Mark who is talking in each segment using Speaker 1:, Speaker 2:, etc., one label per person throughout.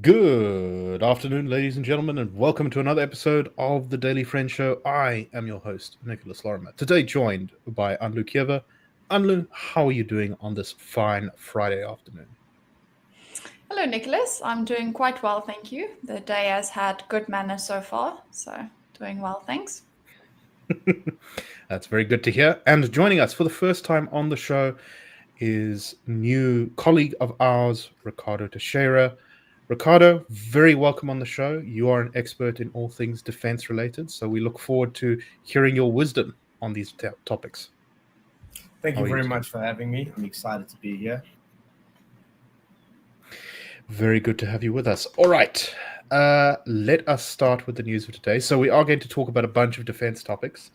Speaker 1: Good afternoon, ladies and gentlemen, and welcome to another episode of the Daily Friend Show. I am your host, Nicholas Lorimer. Today joined by Anlu Keeve. Anlu, how are you doing on this fine Friday afternoon?
Speaker 2: Hello, Nicholas. I'm doing quite well, thank you. The day has had good manners so far, so doing well, thanks.
Speaker 1: That's very good to hear. And joining us for the first time on the show is new colleague of ours, Ricardo Teixeira. Ricardo, very welcome on the show. You are an expert in all things defense related, so we look forward to hearing your wisdom on these topics.
Speaker 3: Thank you very much for having me. I'm excited to be here.
Speaker 1: Very good to have you with us. All right, let us start with the news of today. So we are going to talk about a bunch of defense topics,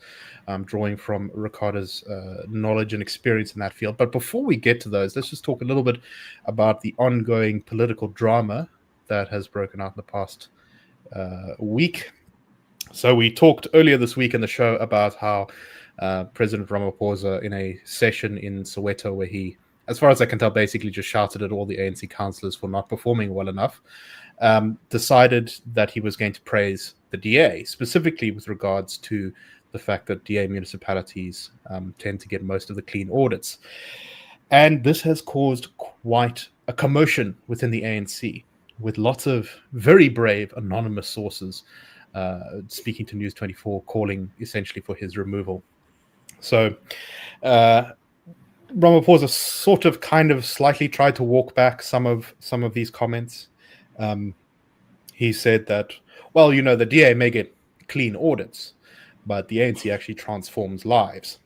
Speaker 1: drawing from Ricardo's knowledge and experience in that field. But before we get to those, let's just talk a little bit about the ongoing political drama that has broken out in the past week. So we talked earlier this week in the show about how President Ramaphosa, in a session in Soweto where he, as far as I can tell, basically just shouted at all the ANC councillors for not performing well enough, decided that he was going to praise the DA, specifically with regards to the fact that DA municipalities tend to get most of the clean audits. And this has caused quite a commotion within the ANC, with lots of very brave anonymous sources speaking to News 24, calling essentially for his removal. So Ramaphosa sort of kind of slightly tried to walk back some of these comments. He said that, well, you know, the DA may get clean audits, but the ANC actually transforms lives.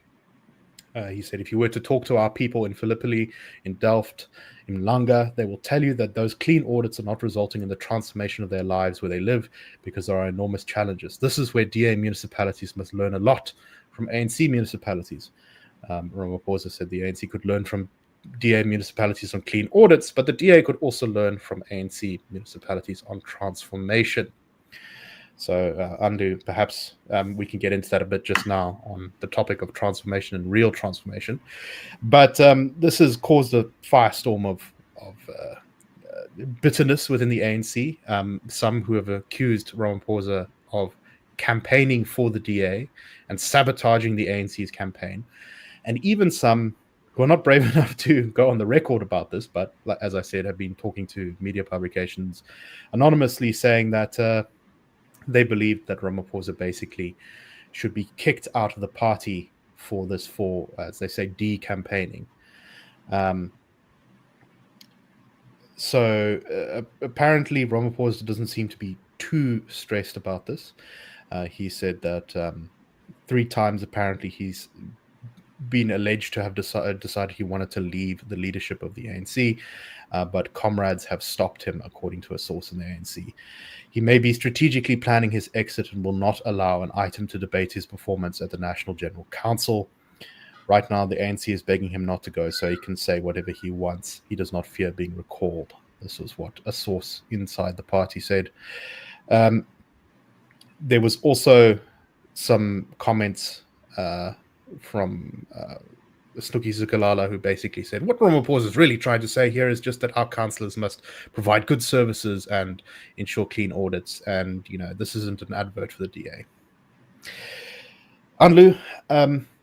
Speaker 1: He said, if you were to talk to our people in Philippili, in Delft, in Langa, they will tell you that those clean audits are not resulting in the transformation of their lives where they live because there are enormous challenges. This is where DA municipalities must learn a lot from ANC municipalities. Ramaphosa said the ANC could learn from DA municipalities on clean audits, but the DA could also learn from ANC municipalities on transformation. So, Anlu, perhaps we can get into that a bit just now on the topic of transformation and real transformation. But this has caused a firestorm of bitterness within the ANC. Some who have accused Ramaphosa of campaigning for the DA and sabotaging the ANC's campaign. And even some who are not brave enough to go on the record about this, but as I said, have been talking to media publications anonymously saying that they believe that Ramaphosa basically should be kicked out of the party for this, for, as they say, de-campaigning. So apparently Ramaphosa doesn't seem to be too stressed about this. He said that 3 times apparently he's been alleged to have decided he wanted to leave the leadership of the ANC, but comrades have stopped him, according to a source in the ANC. He may be strategically planning his exit and will not allow an item to debate his performance at the National General Council. Right now, the ANC is begging him not to go so he can say whatever he wants. He does not fear being recalled. This was what a source inside the party said. There was also some comments from Snuki Zikalala, who basically said what Ramaphosa is really trying to say here is just that our councillors must provide good services and ensure clean audits, and you know, this isn't an advert for the DA. Anlu,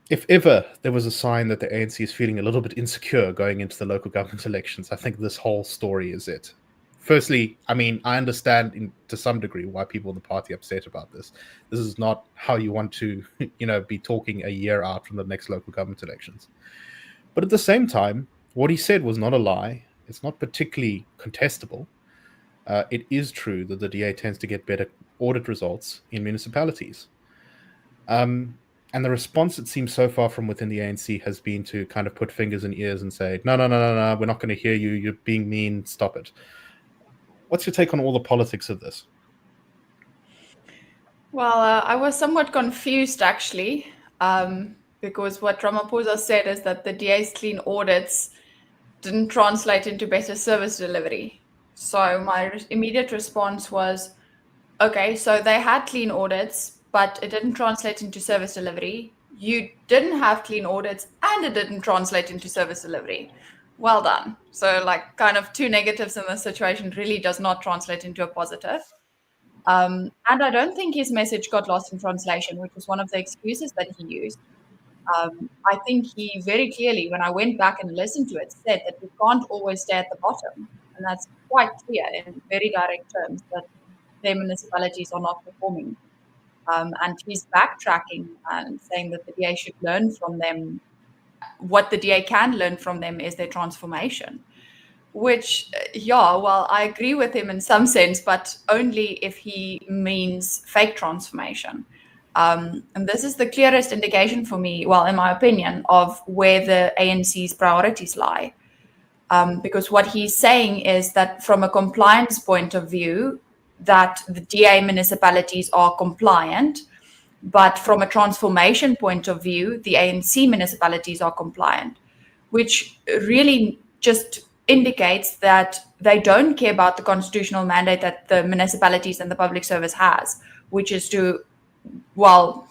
Speaker 1: if ever there was a sign that the ANC is feeling a little bit insecure going into the local government elections, I think this whole story is it. Firstly, I mean, I understand to some degree why people in the party are upset about this. This is not how you want to, you know, be talking a year out from the next local government elections. But at the same time, what he said was not a lie. It's not particularly contestable. It is true that the DA tends to get better audit results in municipalities. And the response, it seems so far from within the ANC, has been to kind of put fingers in ears and say, no, we're not going to hear you. You're being mean. Stop it. What's your take on all the politics of this?
Speaker 2: Well, I was somewhat confused, actually, because what Ramaphosa said is that the DA's clean audits didn't translate into better service delivery. So my immediate response was, okay, so they had clean audits, but it didn't translate into service delivery. You didn't have clean audits, and it didn't translate into service delivery. well done. So like kind of two negatives in this situation really does not translate into a positive. And I don't think his message got lost in translation, which was one of the excuses that he used. I think he very clearly, when I went back and listened to it, said that we can't always stay at the bottom. And that's quite clear in very direct terms that their municipalities are not performing. And he's backtracking and saying that the DA should learn from them. What the DA can learn from them is their transformation. Which, yeah, well, I agree with him in some sense, but only if he means fake transformation. And this is the clearest indication for me, well, in my opinion, of where the ANC's priorities lie. Because what he's saying is that from a compliance point of view, that the DA municipalities are compliant, but from a transformation point of view, the ANC municipalities are compliant, which really just indicates that they don't care about the constitutional mandate that the municipalities and the public service has, which is to, well,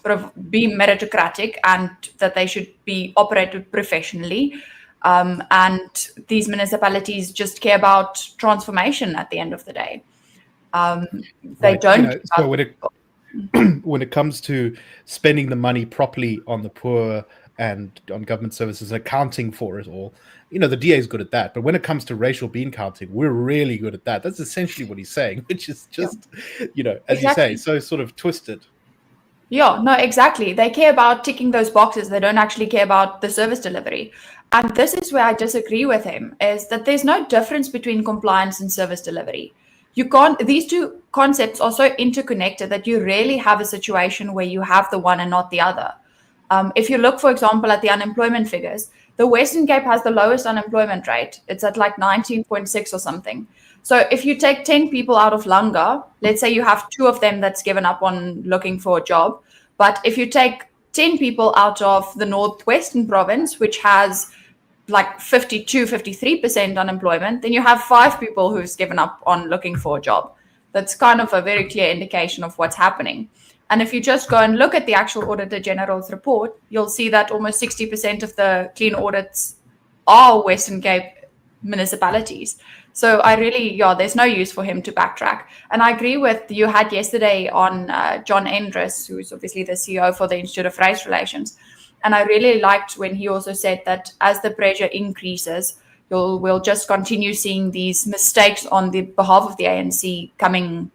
Speaker 2: be meritocratic and that they should be operated professionally. And these municipalities just care about transformation at the end of the day. They don't.
Speaker 1: So when it comes to spending the money properly on the poor and on government services, accounting for it all, the DA is good at that. But when it comes to racial bean counting, we're really good at that. That's essentially what he's saying, which is just, as you say, so sort of twisted.
Speaker 2: Yeah, no, exactly. They care about ticking those boxes. They don't actually care about the service delivery. And this is where I disagree with him, is that there's no difference between compliance and service delivery. These two concepts are so interconnected that you rarely have a situation where you have the one and not the other. If you look, for example, at the unemployment figures, the Western Cape has the lowest unemployment rate. It's at like 19.6 or something. So if you take 10 people out of Langa, let's say you have 2 of them that's given up on looking for a job. But if you take 10 people out of the Northwestern province, which has like 52, 53% unemployment, then you have 5 people who's given up on looking for a job. That's kind of a very clear indication of what's happening. And if you just go and look at the actual Auditor General's report, you'll see that almost 60% of the clean audits are Western Cape municipalities. So I really, there's no use for him to backtrack. And I agree with you had yesterday on John Endres, who's obviously the CEO for the Institute of Race Relations. And I really liked when he also said that as the pressure increases, we'll just continue seeing these mistakes on the behalf of the ANC coming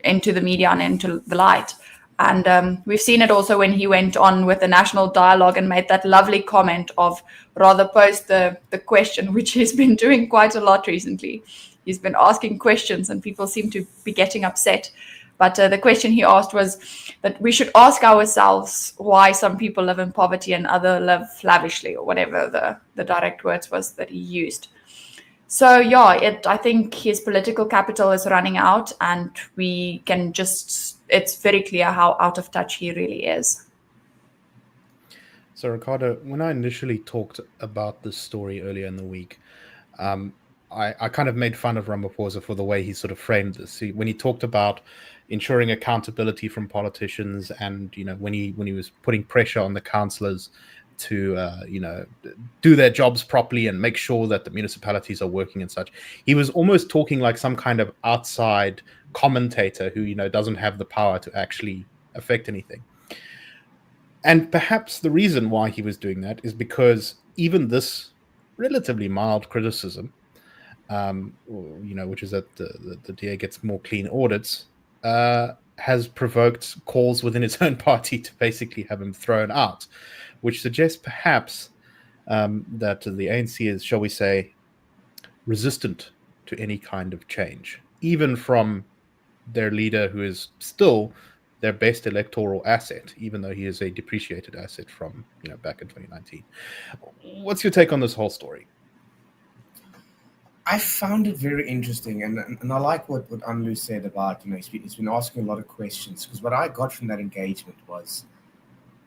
Speaker 2: into the media and into the light. And we've seen it also when he went on with the national dialogue and made that lovely comment of rather post the question, which he's been doing quite a lot recently. He's been asking questions and people seem to be getting upset. But the question he asked was that we should ask ourselves why some people live in poverty and others live lavishly, or whatever the direct words was that he used. So, I think his political capital is running out, and it's very clear how out of touch he really is.
Speaker 1: So, Ricardo, when I initially talked about this story earlier in the week, I kind of made fun of Ramaphosa for the way he sort of framed this. When he talked about ensuring accountability from politicians, and when he was putting pressure on the councillors to do their jobs properly and make sure that the municipalities are working and such, he was almost talking like some kind of outside commentator who doesn't have the power to actually affect anything. And perhaps the reason why he was doing that is because even this relatively mild criticism, which is that the DA gets more clean audits, has provoked calls within his own party to basically have him thrown out, which suggests perhaps that the ANC is, shall we say, resistant to any kind of change, even from their leader, who is still their best electoral asset, even though he is a depreciated asset from back in 2019. What's your take on this whole story?
Speaker 3: I found it very interesting, and I like what Anlu said about, he's been asking a lot of questions, because what I got from that engagement was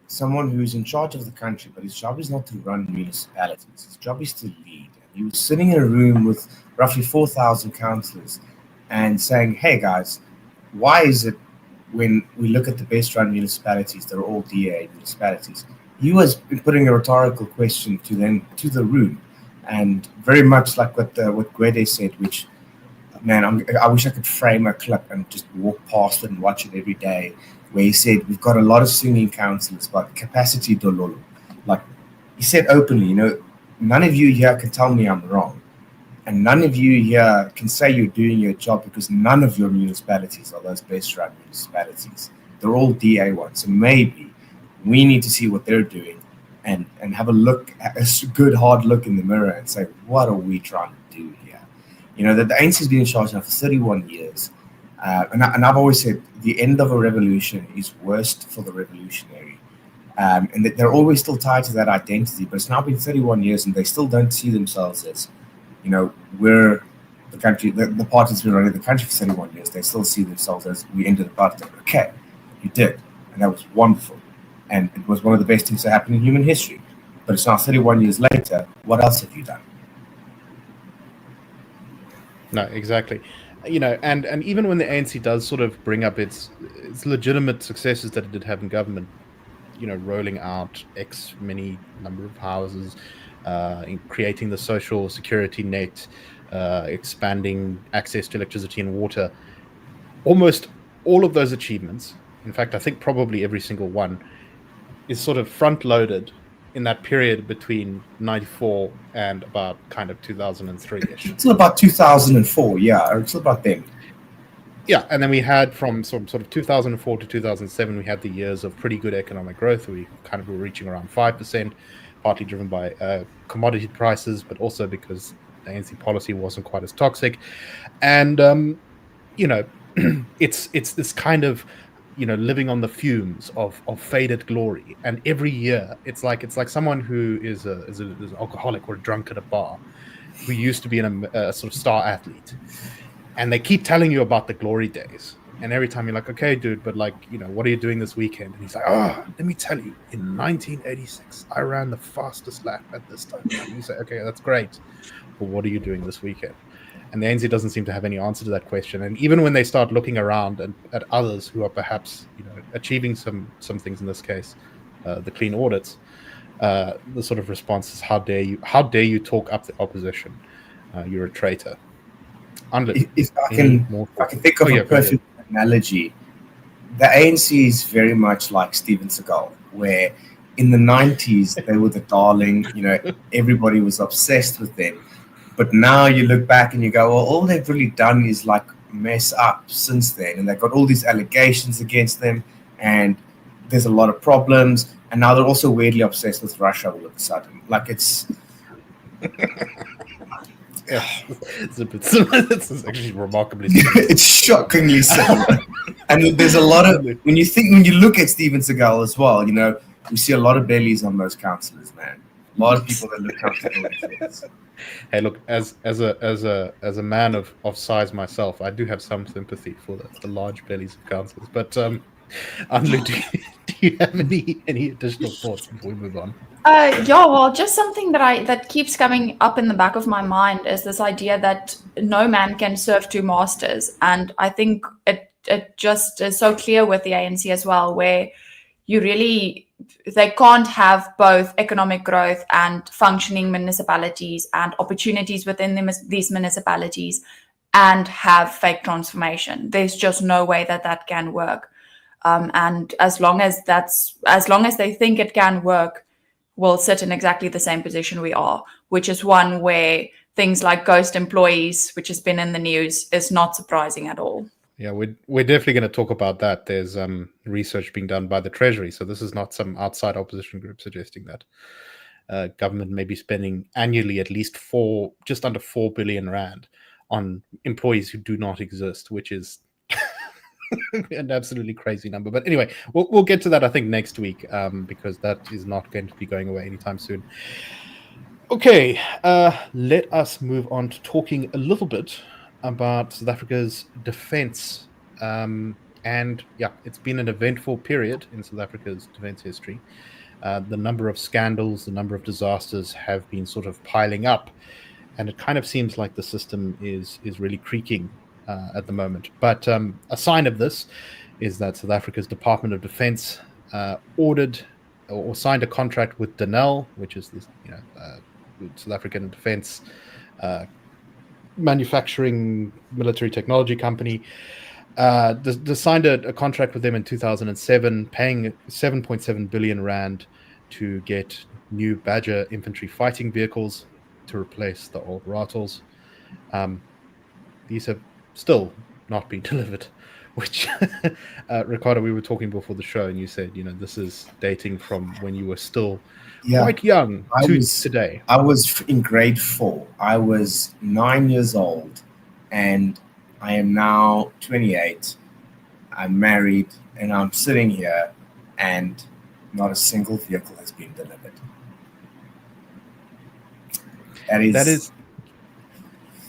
Speaker 3: someone who's in charge of the country, but his job is not to run municipalities. His job is to lead. And he was sitting in a room with roughly 4,000 councillors and saying, hey guys, why is it when we look at the best run municipalities, they're all DA municipalities? He was putting a rhetorical question to the room. And very much like what Gwede said, which, man, I wish I could frame a clip and just walk past it and watch it every day, where he said, we've got a lot of singing councillors, but capacity dololo. Like, he said openly, none of you here can tell me I'm wrong. And none of you here can say you're doing your job, because none of your municipalities are those best run municipalities. They're all DA1. So maybe we need to see what they're doing and have a good hard look in the mirror and say, what are we trying to do here? That the ANC has been in charge now for 31 years. And I've always said the end of a revolution is worst for the revolutionary. And that they're always still tied to that identity. But it's now been 31 years and they still don't see themselves as, we're the country, the party's been running the country for 31 years. They still see themselves as we ended the apartheid. Okay, you did. And that was wonderful. And it was one of the best things that happened in human history. But it's now 31 years later. What else have you done?
Speaker 1: No, exactly. And even when the ANC does sort of bring up its legitimate successes that it did have in government, rolling out X many number of houses, in creating the social security net, expanding access to electricity and water, almost all of those achievements, in fact, I think probably every single one, is sort of front-loaded in that period between 94 and about kind of 2003-ish.
Speaker 3: It's about 2004, yeah, or it's about then.
Speaker 1: Yeah, and then we had from sort of 2004 to 2007, we had the years of pretty good economic growth. We kind of were reaching around 5%, partly driven by commodity prices, but also because the ANC policy wasn't quite as toxic. And, it's this kind of, living on the fumes of faded glory. And every year, it's like someone who is an alcoholic or a drunk at a bar, who used to be a sort of star athlete. And they keep telling you about the glory days. And every time you're like, okay, dude, but what are you doing this weekend? And he's like, let me tell you, in 1986, I ran the fastest lap at this time. And you say, okay, that's great. But what are you doing this weekend? And the ANC doesn't seem to have any answer to that question. And even when they start looking around and at others who are perhaps, achieving some things in this case, the clean audits, the sort of response is, how dare you talk up the opposition? You're a traitor. Anlu,
Speaker 3: If I can think of a perfect analogy, the ANC is very much like Steven Seagal, where in the 90s they were the darling, everybody was obsessed with them. But now you look back and you go, well, all they've really done is mess up since then. And they've got all these allegations against them, and there's a lot of problems. And now they're also weirdly obsessed with Russia all of a sudden. It's
Speaker 1: yeah, it's a bit similar. It's actually remarkably similar.
Speaker 3: It's shockingly similar. And there's a lot of, when you look at Steven Seagal as well, we see a lot of bellies on those councillors, man. A lot of people that look comfortable in things.
Speaker 1: Hey, look, as a man of size myself, I do have some sympathy for the large bellies of councillors. But Anlu, do you have any additional thoughts before we move on?
Speaker 2: Well, just something that keeps coming up in the back of my mind is this idea that no man can serve two masters, and I think it just is so clear with the ANC as well, where they can't have both economic growth and functioning municipalities and opportunities within these municipalities and have fake transformation. There's just no way that can work. And as long as they think it can work, we'll sit in exactly the same position we are, which is one where things like ghost employees, which has been in the news, is not surprising at all.
Speaker 1: Yeah, we're definitely going to talk about that. There's research being done by the Treasury, so this is not some outside opposition group suggesting that government may be spending annually at least just under 4 billion rand on employees who do not exist, which is an absolutely crazy number. But anyway, we'll get to that, I think, next week, because that is not going to be going away anytime soon. Okay, let us move on to talking a little bit about South Africa's defense. And yeah, it's been an eventful period in South Africa's defense history. The number of scandals, the number of disasters have been sort of piling up, and it kind of seems like the system is really creaking at the moment. But a sign of this is that South Africa's Department of Defense ordered or signed a contract with Denel, which is this South African defense manufacturing military technology company. They signed a contract with them in 2007, paying 7.7 billion rand to get new Badger infantry fighting vehicles to replace the old Rattles. These have still not been delivered, which, Ricardo, we were talking before the show, and you said, this is dating from when you were still quite young to today.
Speaker 3: I was in grade 4. I was 9 years old, and I am now 28. I'm married, and I'm sitting here, and not a single vehicle has been delivered.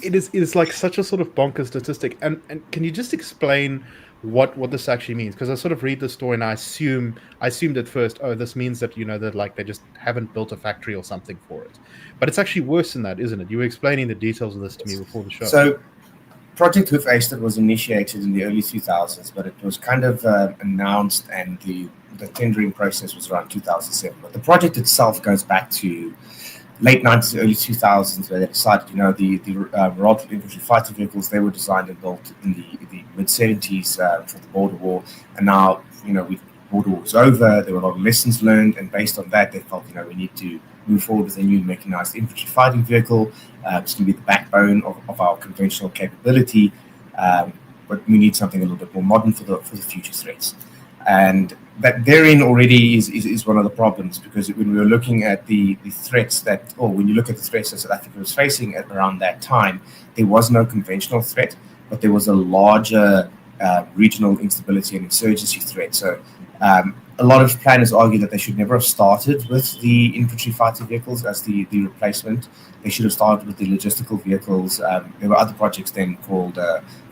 Speaker 1: It is like such a sort of bonkers statistic. And can you just explain what this actually means? Because I sort of read the story and I assumed at first, oh, this means that that like they just haven't built a factory or something for it. But it's actually worse than that, isn't it? You were explaining the details of this to me before the show.
Speaker 3: So Project Hoof Eystad was initiated in the early 2000s, but it was kind of announced, and the tendering process was around 2007. But the project itself goes back to late 90s, early 2000s, where they decided, the Rattles infantry fighter vehicles, they were designed and built in the mid-70s for the border war. And now, the border war was over, there were a lot of lessons learned, and based on that, they felt, we need to move forward with a new mechanized infantry fighting vehicle. It's going to be the backbone of our conventional capability, but we need something a little bit more modern for the future threats. And that therein already is one of the problems, because when we were looking at the threats when you look at the threats that South Africa was facing at around that time, there was no conventional threat, but there was a larger regional instability and insurgency threat. So a lot of planners argue that they should never have started with the infantry fighter vehicles as the replacement. They should have started with the logistical vehicles. There were other projects then called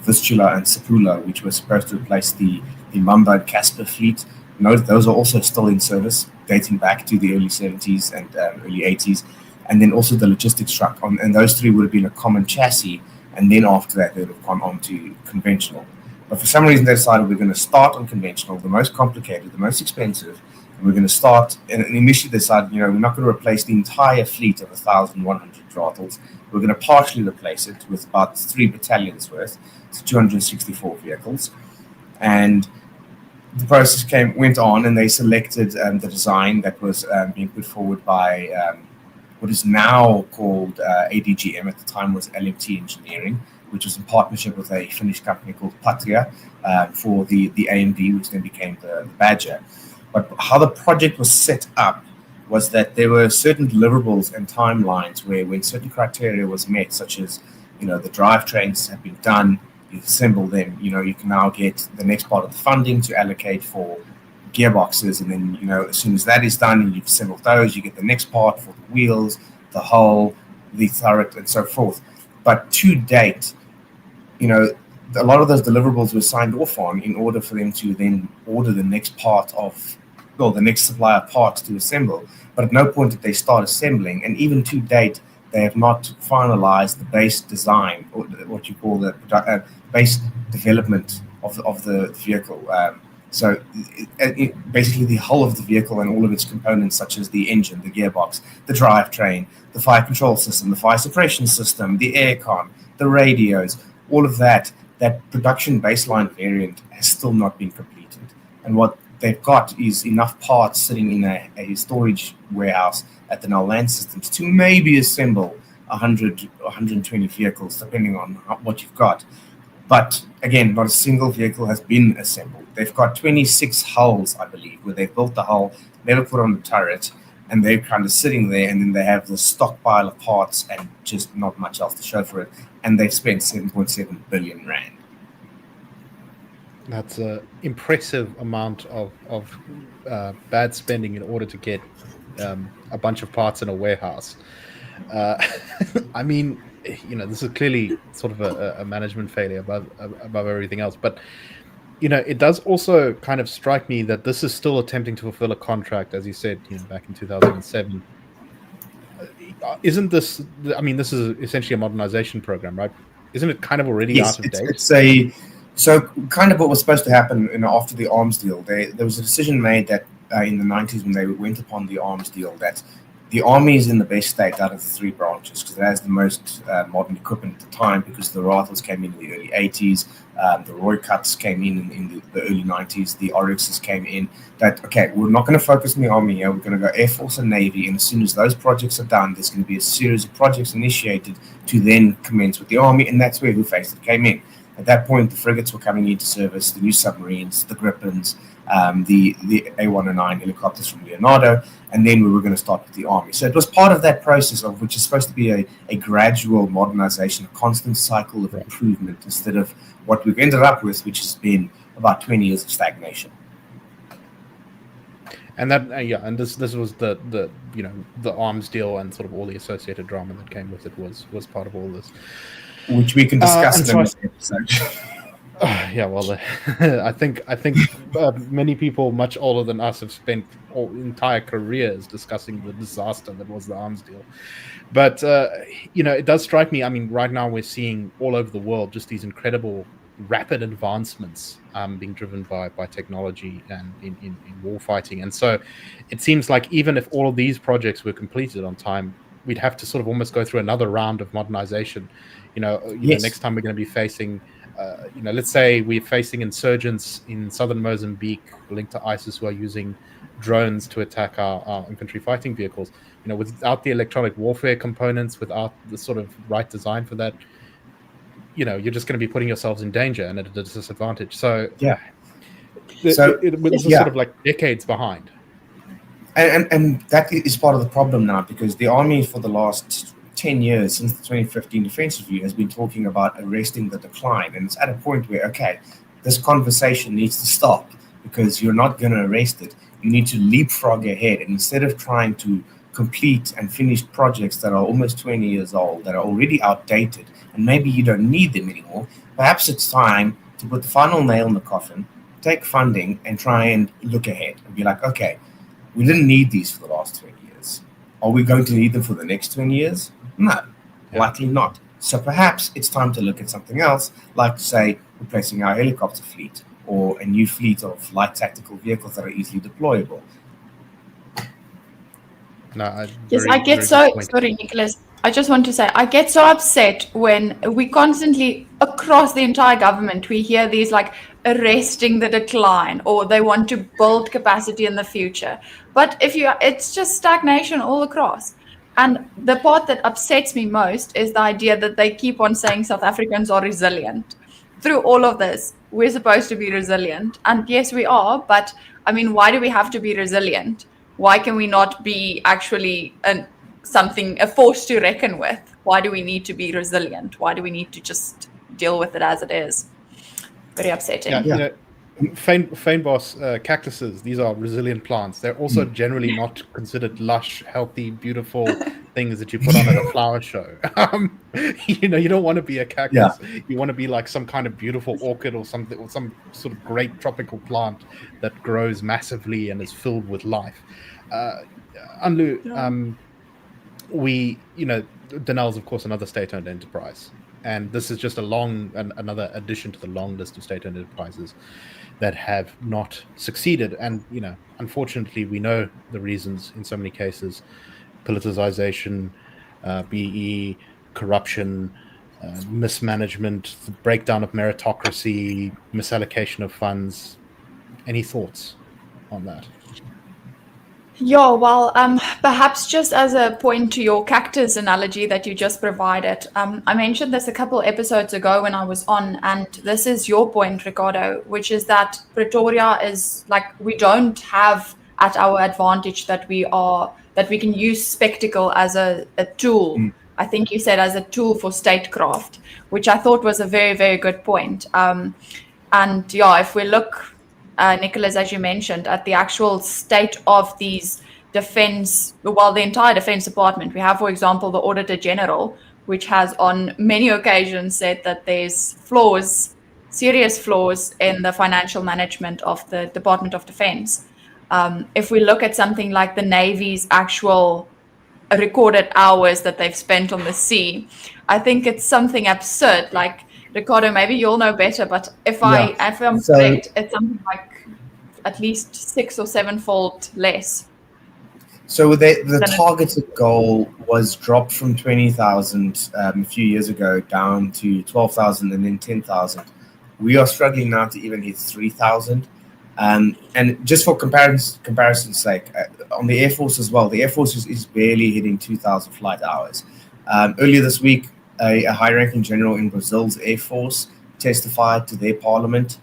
Speaker 3: Vistula and Sapula, which were supposed to replace the Mamba and Casper fleet. Note those are also still in service, dating back to the early 70s and early 80s. And then also the logistics truck. And those three would have been a common chassis. And then after that, they would have gone on to conventional. But for some reason, they decided we're going to start on conventional, the most complicated, the most expensive. And we're going to start, and initially they decided, we're not going to replace the entire fleet of 1,100 Rattles. We're going to partially replace it with about 3 battalions worth, so 264 vehicles. And the process went on, and they selected the design that was being put forward by what is now called ADGM. At the time was LMT Engineering, which was in partnership with a Finnish company called Patria for the AMD, which then became the Badger. But how the project was set up was that there were certain deliverables and timelines where, when certain criteria was met, such as the drivetrains have been done, you assemble them, you can now get the next part of the funding to allocate for gearboxes, and then as soon as that is done and you've assembled those, you get the next part for the wheels, the hull, the turret, and so forth. But to date, a lot of those deliverables were signed off on in order for them to then order the next the next supplier parts to assemble. But at no point did they start assembling, and even to date, they have not finalized the base design, or what you call the base development of the vehicle. So basically the whole of the vehicle and all of its components, such as the engine, the gearbox, the drivetrain, the fire control system, the fire suppression system, the aircon, the radios, all of that production baseline variant has still not been completed. And what they've got is enough parts sitting in a storage warehouse at the Nel Land Systems to maybe assemble 100 or 120 vehicles, depending on what you've got. But again, not a single vehicle has been assembled. They've got 26 hulls, I believe, where they've built the hull, never put on the turret, and they're kind of sitting there, and then they have the stockpile of parts and just not much else to show for it. And they've spent 7.7 billion rand.
Speaker 1: That's an impressive amount of bad spending in order to get a bunch of parts in a warehouse. I mean, this is clearly sort of a management failure above everything else. But, it does also kind of strike me that this is still attempting to fulfill a contract, as you said, back in 2007. Isn't this, this is essentially a modernization program, right? Isn't it kind of already out of date?
Speaker 3: So kind of what was supposed to happen after the arms deal, there was a decision made that in the 90s, when they went upon the arms deal, that the army is in the best state out of the three branches because it has the most modern equipment at the time, because the rifles came in the early 80s, the Roy Cuts came in the early 90s, the Oryxes came in. That, okay, we're not going to focus on the army here, we're going to go Air Force and Navy, and as soon as those projects are done, there's going to be a series of projects initiated to then commence with the army, and that's where Who Faced It came in. At that point, the frigates were coming into service, the new submarines, the Gripens, the A109 helicopters from Leonardo, and then we were going to start with the army. So it was part of that process, of which is supposed to be a gradual modernization, a constant cycle of improvement, instead of what we've ended up with, which has been about 20 years of stagnation.
Speaker 1: And that, and this was the arms deal and sort of all the associated drama that came with it was part of all this,
Speaker 3: which we can discuss in the next episode.
Speaker 1: Yeah, well, I think many people much older than us have spent entire careers discussing the disaster that was the arms deal. But it does strike me. I mean, right now we're seeing all over the world just these incredible, rapid advancements being driven by technology and in war fighting. And so it seems like even if all of these projects were completed on time, we'd have to sort of almost go through another round of modernization.
Speaker 3: Yes.
Speaker 1: Next time we're going to be facing, let's say we're facing insurgents in southern Mozambique linked to ISIS who are using drones to attack our infantry fighting vehicles. Without the electronic warfare components, without the sort of right design for that, you're just going to be putting yourselves in danger and at a disadvantage. So
Speaker 3: yeah,
Speaker 1: this is sort of like decades behind.
Speaker 3: And that is part of the problem now, because the army for the last 10 years, since the 2015 Defense Review, has been talking about arresting the decline. And it's at a point where, okay, this conversation needs to stop, because you're not going to arrest it. You need to leapfrog ahead. And instead of trying to complete and finish projects that are almost 20 years old, that are already outdated, and maybe you don't need them anymore, perhaps it's time to put the final nail in the coffin, take funding, and try and look ahead and be like, okay, we didn't need these for the last 20 years. Are we going to need them for the next 20 years? No, likely not. So perhaps it's time to look at something else, like, say, replacing our helicopter fleet, or a new fleet of light tactical vehicles that are easily deployable.
Speaker 2: I get so sorry, Nicholas. I just want to say, I get so upset when we constantly, across the entire government, we hear these like arresting the decline, or they want to build capacity in the future. But it's just stagnation all across. And the part that upsets me most is the idea that they keep on saying South Africans are resilient. Through all of this, we're supposed to be resilient. And yes, we are. But I mean, why do we have to be resilient? Why can we not be actually a force to reckon with? Why do we need to be resilient? Why do we need to just deal with it as it is? Very upsetting.
Speaker 1: Yeah. Fynbos cactuses, these are resilient plants. They're also generally not considered lush, healthy, beautiful things that you put on at a flower show. You don't want to be a cactus. Yeah. You want to be like some kind of beautiful orchid or something, or some sort of great tropical plant that grows massively and is filled with life. Anlu, Denel's, of course, another state-owned enterprise. And this is just another addition to the long list of state-owned enterprises that have not succeeded. And, unfortunately, we know the reasons in so many cases: politicization, BE, corruption, mismanagement, the breakdown of meritocracy, misallocation of funds. Any thoughts on that?
Speaker 2: Yeah, well, perhaps just as a point to your cactus analogy that you just provided, I mentioned this a couple episodes ago when I was on, and this is your point, Ricardo, which is that Pretoria is like, we don't have at our advantage that we can use spectacle as a tool. I think you said as a tool for statecraft, which I thought was a very, very good point. And yeah, if we look, Nicholas, as you mentioned, at the actual state of these defense, the entire Defense Department, we have, for example, the Auditor General, which has on many occasions said that there's serious flaws in the financial management of the Department of Defense. If we look at something like the Navy's actual recorded hours that they've spent on the sea, I think it's something absurd. Like, Ricardo, maybe you'll know better, but if I'm correct, it's something like at least 6 or 7-fold less.
Speaker 3: So the
Speaker 2: Then
Speaker 3: targeted goal was dropped from 20,000 a few years ago down to 12,000 and then 10,000. We are struggling now to even hit 3,000. And just for comparison's sake, on the Air Force as well, the Air Force is barely hitting 2,000 flight hours. Earlier this week, a high-ranking general in Brazil's Air Force testified to their parliament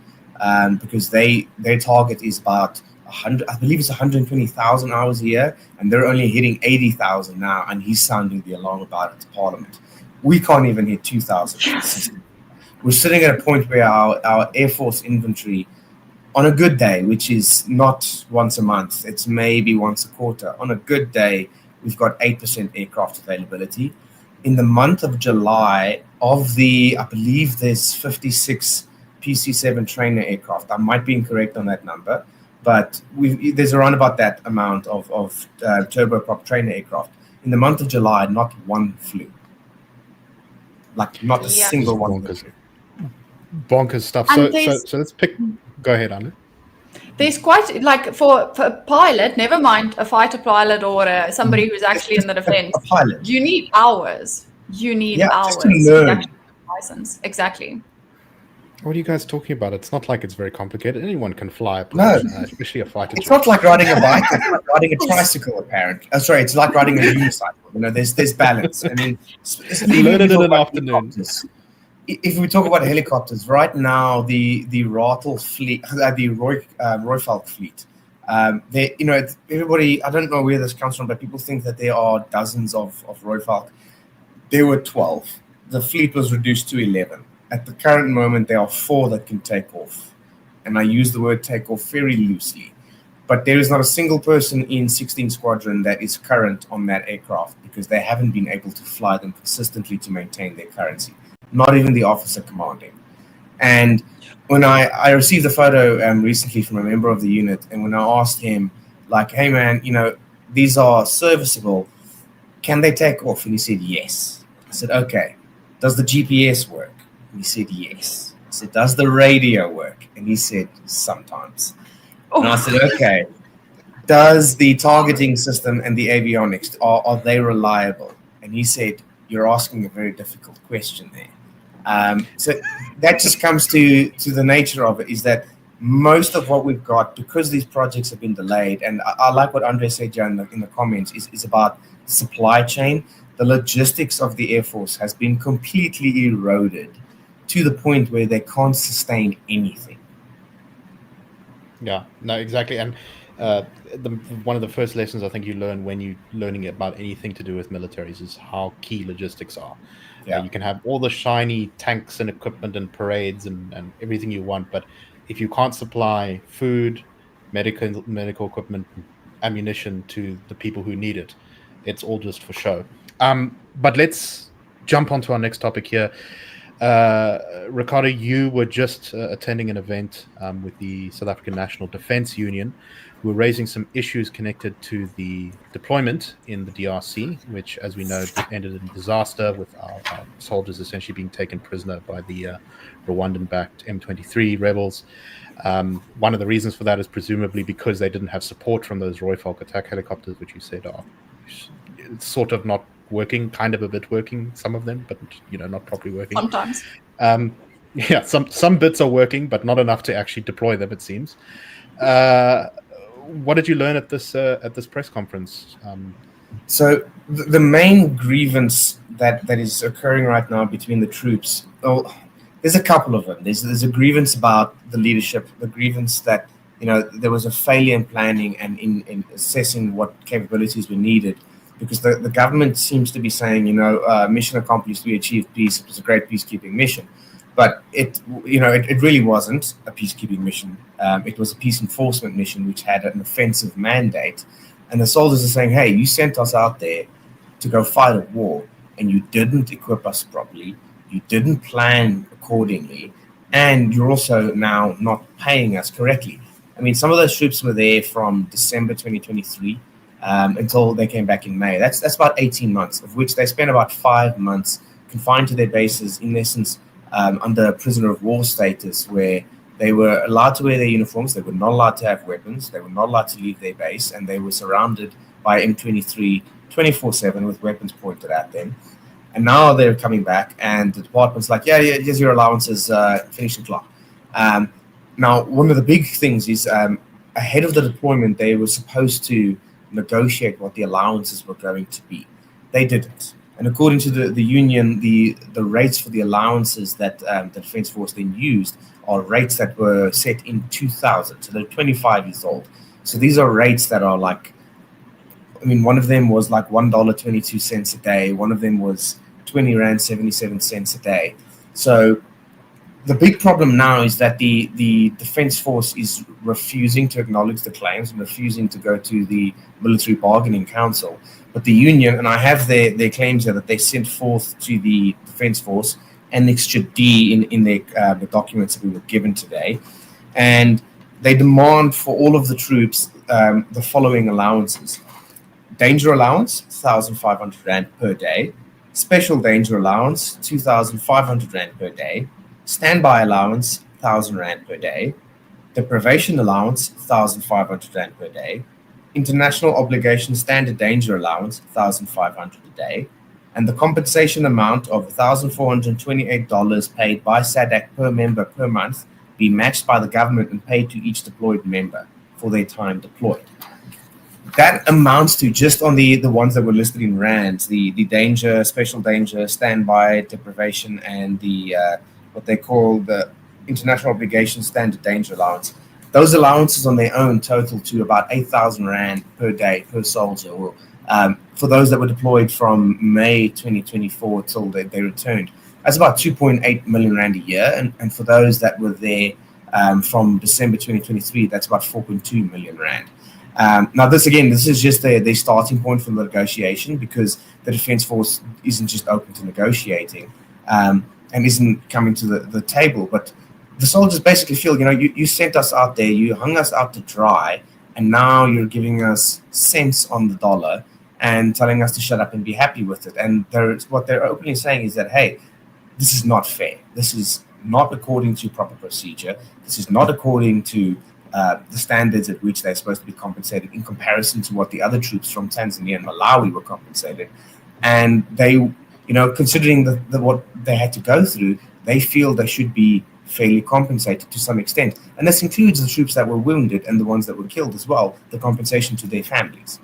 Speaker 3: because their target is about 100, I believe it's 120,000 hours a year, and they're only hitting 80,000 now, and he's sounding the alarm about it to Parliament. We can't even hit 2,000. We're sitting at a point where our Air Force inventory, on a good day, which is not once a month, it's maybe once a quarter, on a good day, we've got 8% aircraft availability. In the month of July, I believe there's 56 PC-7 trainer aircraft. I might be incorrect on that number, but there's around about that amount of turboprop trainer aircraft. In the month of July, not one flew. Like, not a single one.
Speaker 1: Bonkers stuff. So let's pick. Go ahead, Anlu.
Speaker 2: There's quite, like, for a pilot, never mind a fighter pilot or somebody who's actually in the defense,
Speaker 3: a pilot.
Speaker 2: You need hours. You need hours
Speaker 3: just to learn.
Speaker 2: actually get a license. Exactly.
Speaker 1: What are you guys talking about? It's not like it's very complicated. Anyone can fly a
Speaker 3: No.
Speaker 1: plane, especially a fighter
Speaker 3: It's
Speaker 1: jet.
Speaker 3: not like riding a bike. It's like riding a tricycle, apparently. Oh, sorry, it's like riding a unicycle. You know, there's balance. I mean,
Speaker 1: Learn it in an afternoon.
Speaker 3: If we talk about helicopters, right now the Ratel fleet, the Royfalk fleet, they, you know, everybody, I don't know where this comes from, but people think that there are dozens of Royfalk. There were 12. The fleet was reduced to 11. At the current moment, there are 4 that can take off. And I use the word take off very loosely. But there is not a single person in 16 Squadron that is current on that aircraft because they haven't been able to fly them consistently to maintain their currency. Not even the officer commanding. And when I received a photo recently from a member of the unit, and when I asked him, like, hey man, you know, these are serviceable, can they take off? And he said, yes. I said, okay. Does the GPS work? And he said, yes. I said, does the radio work? And he said, sometimes. And I said, okay. Does the targeting system and the avionics, are they reliable? And he said, you're asking a very difficult question there. So that just comes to the nature of it, is that most of what we've got, because these projects have been delayed, and I like what Andre said in the comments, is about supply chain. The logistics of the Air Force has been completely eroded to the point where they can't sustain anything.
Speaker 1: Yeah, no, exactly. And one of the first lessons I think you learn when you're learning about anything to do with militaries is how key logistics are.
Speaker 3: Yeah.
Speaker 1: You can have all the shiny tanks and equipment and parades and everything you want, but if you can't supply food, medical equipment, ammunition to the people who need it, it's all just for show. But let's jump onto our next topic here. Ricardo, you were just attending an event with the South African National Defence Union. We're raising some issues connected to the deployment in the DRC, which, as we know, ended in disaster with our soldiers essentially being taken prisoner by the Rwandan-backed M23 rebels. One of the reasons for that is presumably because they didn't have support from those Royfalk attack helicopters, which you said are sort of not working, kind of a bit working, some of them, but not properly working.
Speaker 2: Sometimes.
Speaker 1: Yeah, some bits are working, but not enough to actually deploy them, it seems. What did you learn at this press conference?
Speaker 3: So the main grievance that is occurring right now between the troops, there's a couple of them. There's a grievance about the leadership, the grievance that there was a failure in planning and in assessing what capabilities were needed, because the government seems to be saying, mission accomplished, we achieved peace, it was a great peacekeeping mission. But it really wasn't a peacekeeping mission. It was a peace enforcement mission, which had an offensive mandate. And the soldiers are saying, hey, you sent us out there to go fight a war, and you didn't equip us properly. You didn't plan accordingly. And you're also now not paying us correctly. I mean, some of those troops were there from December 2023 until they came back in May. That's about 18 months, of which they spent about 5 months confined to their bases, in essence, under prisoner of war status, where they were allowed to wear their uniforms, they were not allowed to have weapons, they were not allowed to leave their base, and they were surrounded by M23 24/7 with weapons pointed at them. And now they're coming back, and the department's like, yeah, here's your allowances, finish the clock. Now, one of the big things is ahead of the deployment, they were supposed to negotiate what the allowances were going to be. They didn't. And according to the union, the rates for the allowances that the Defence Force then used are rates that were set in 2000. So they're 25 years old. So these are rates that are like, I mean, one of them was like $1.22 a day. One of them was 20 Rand 77 cents a day. So the big problem now is that the Defence Force is refusing to acknowledge the claims and refusing to go to the Military Bargaining Council. But the union, and I have their claims here that they sent forth to the Defence Force, Annexure D in the documents that we were given today. And they demand for all of the troops the following allowances. Danger allowance, 1,500 Rand per day. Special danger allowance, 2,500 Rand per day. Standby allowance, 1,000 Rand per day. Deprivation allowance, 1,500 Rand per day. International obligation standard danger allowance, 1,500 a day. And the compensation amount of $1,428 paid by SADC per member per month be matched by the government and paid to each deployed member for their time deployed. That amounts to, just on the ones that were listed in rands, the danger, special danger, standby, deprivation, and the what they call the international obligation standard danger allowance. Those allowances on their own total to about 8,000 Rand per day per soldier, or for those that were deployed from May 2024 till they returned. That's about 2.8 million Rand a year. And for those that were there from December 2023, that's about 4.2 million Rand. Now, this is just their starting point for the negotiation, because the Defence Force isn't just open to negotiating and isn't coming to the table. But the soldiers basically feel, you sent us out there, you hung us out to dry, and now you're giving us cents on the dollar and telling us to shut up and be happy with it. And what they're openly saying is that, hey, this is not fair. This is not according to proper procedure. This is not according to the standards at which they're supposed to be compensated in comparison to what the other troops from Tanzania and Malawi were compensated. And they, considering what they had to go through, they feel they should be fairly compensated to some extent. And this includes the troops that were wounded and the ones that were killed as well, the compensation to their families.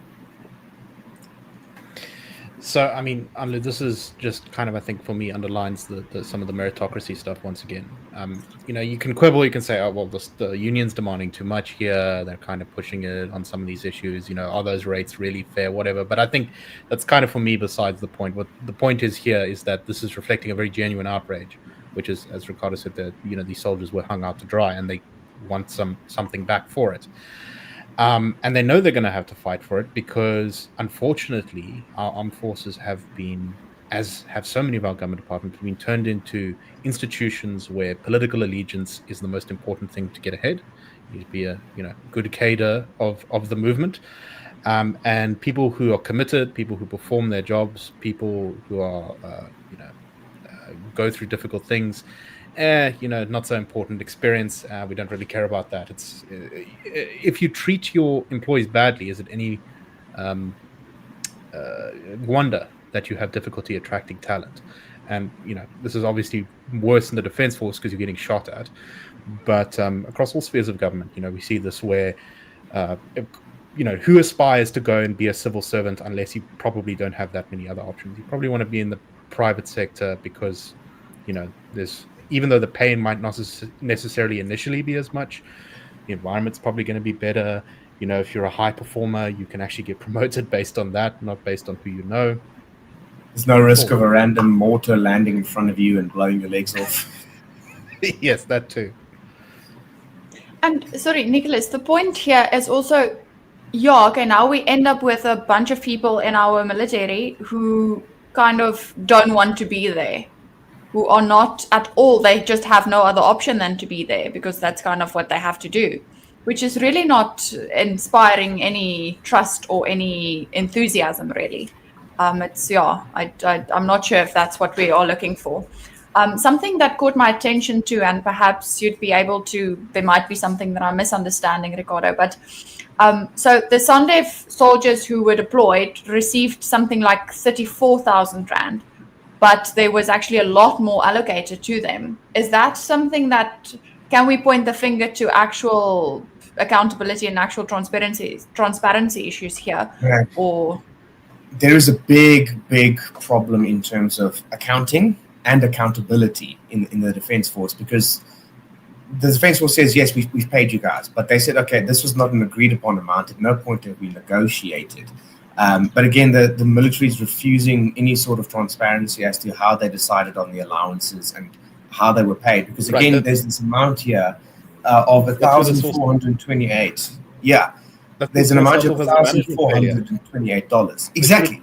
Speaker 1: So, I mean, Anlu, this is just kind of, I think, for me, underlines some of the meritocracy stuff once again. You can quibble, you can say, oh, well, the union's demanding too much here, they're kind of pushing it on some of these issues, are those rates really fair, whatever. But I think that's kind of, for me, besides the point. What the point is here is that this is reflecting a very genuine outrage, which is, as Ricardo said, that, these soldiers were hung out to dry and they want something back for it. And they know they're going to have to fight for it because, unfortunately, our armed forces have been, as have so many of our government departments, been turned into institutions where political allegiance is the most important thing to get ahead. You need to be a good cadre of the movement, and people who are committed, people who perform their jobs, people who are go through difficult things. Not so important experience. We don't really care about that. It's if you treat your employees badly, is it any wonder that you have difficulty attracting talent? And this is obviously worse in the Defence Force because you're getting shot at. But across all spheres of government, we see this where who aspires to go and be a civil servant unless you probably don't have that many other options? You probably want to be in the private sector because there's, even though the pay might not necessarily initially be as much, the environment's probably going to be better. If you're a high performer, you can actually get promoted based on that, not based on who you know.
Speaker 3: There's no risk of a random mortar landing in front of you and blowing your legs off.
Speaker 1: Yes, that too.
Speaker 2: And sorry, Nicholas, the point here is also, now we end up with a bunch of people in our military who kind of don't want to be there, who are not at all, they just have no other option than to be there because that's kind of what they have to do, which is really not inspiring any trust or any enthusiasm, really. I'm not sure if that's what we are looking for. Something that caught my attention too, and perhaps you'd be able to, there might be something that I'm misunderstanding, Ricardo, but So the SANDF soldiers who were deployed received something like 34,000 Rand, but there was actually a lot more allocated to them. Is that something that, can we point the finger to actual accountability and actual transparency issues here?
Speaker 3: Right.
Speaker 2: Or
Speaker 3: There is a big problem in terms of accounting and accountability in the Defence Force, because the Defence Force says, yes, we've paid you guys, but they said, okay, this was not an agreed upon amount. At no point have we negotiated. But again, the military is refusing any sort of transparency as to how they decided on the allowances and how they were paid. Because again, there's this amount here of 1,428. Yeah, there's an amount of $1,428. Exactly.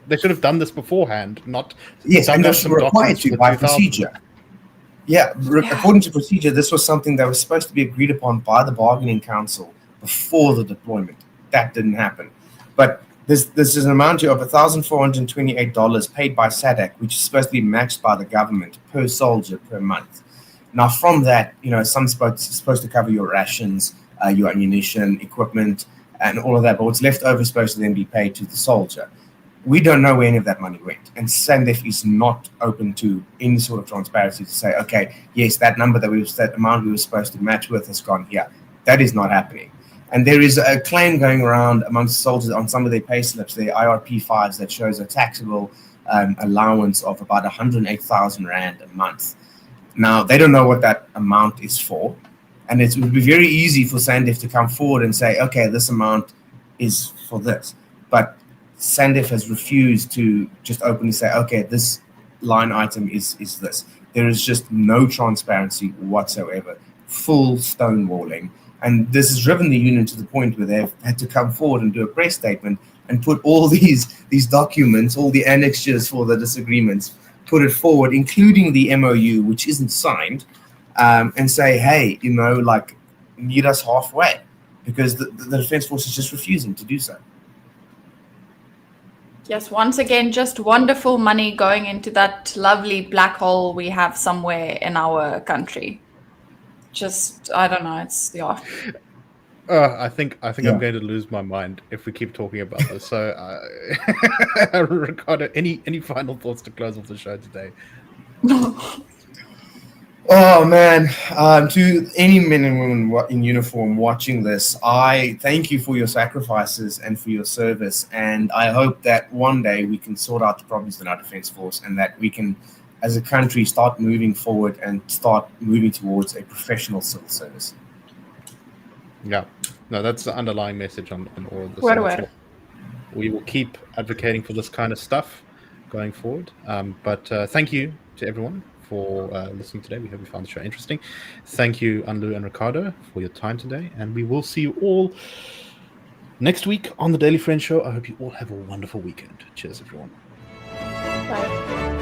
Speaker 1: They should have done this beforehand, not
Speaker 3: yes, and they're required to by procedure. Yeah, according to procedure, this was something that was supposed to be agreed upon by the bargaining council before the deployment. That didn't happen. But this is an amount of $1,428 paid by SADC, which is supposed to be matched by the government per soldier per month. Now, from that, some supposed to cover your rations, your ammunition, equipment, and all of that. But what's left over is supposed to then be paid to the soldier. We don't know where any of that money went, and SANDF is not open to any sort of transparency to say, okay, yes, that amount we were supposed to match with has gone here. That is not happening. And there is a claim going around amongst soldiers on some of their pay slips, their IRP5s, that shows a taxable allowance of about 108,000 Rand a month. Now, they don't know what that amount is for, and it would be very easy for SANDF to come forward and say, okay, this amount is for this. But SANDF has refused to just openly say, okay, this line item is this. There is just no transparency whatsoever, full stonewalling. And this has driven the union to the point where they've had to come forward and do a press statement and put all these documents, all the annexures for the disagreements, put it forward, including the MOU, which isn't signed, and say, hey, meet us halfway, because the Defence Force is just refusing to do so.
Speaker 2: Yes, once again, just wonderful money going into that lovely black hole we have somewhere in our country. Just, I don't know, it's, yeah.
Speaker 1: I think I'm going to lose my mind if we keep talking about this. So, Ricardo, any final thoughts to close off the show today?
Speaker 3: Oh man, to any men and women in uniform watching this, I thank you for your sacrifices and for your service, and I hope that one day we can sort out the problems in our Defence Force, and that we can, as a country, start moving forward and start moving towards a professional civil service.
Speaker 1: Yeah, no, that's the underlying message on all of this.
Speaker 2: Where?
Speaker 1: We will keep advocating for this kind of stuff going forward. But thank you to everyone for listening today. We hope you found the show interesting. Thank you, Anlu and Ricardo, for your time today. And we will see you all next week on the Daily Friends Show. I hope you all have a wonderful weekend. Cheers, everyone.
Speaker 2: Bye.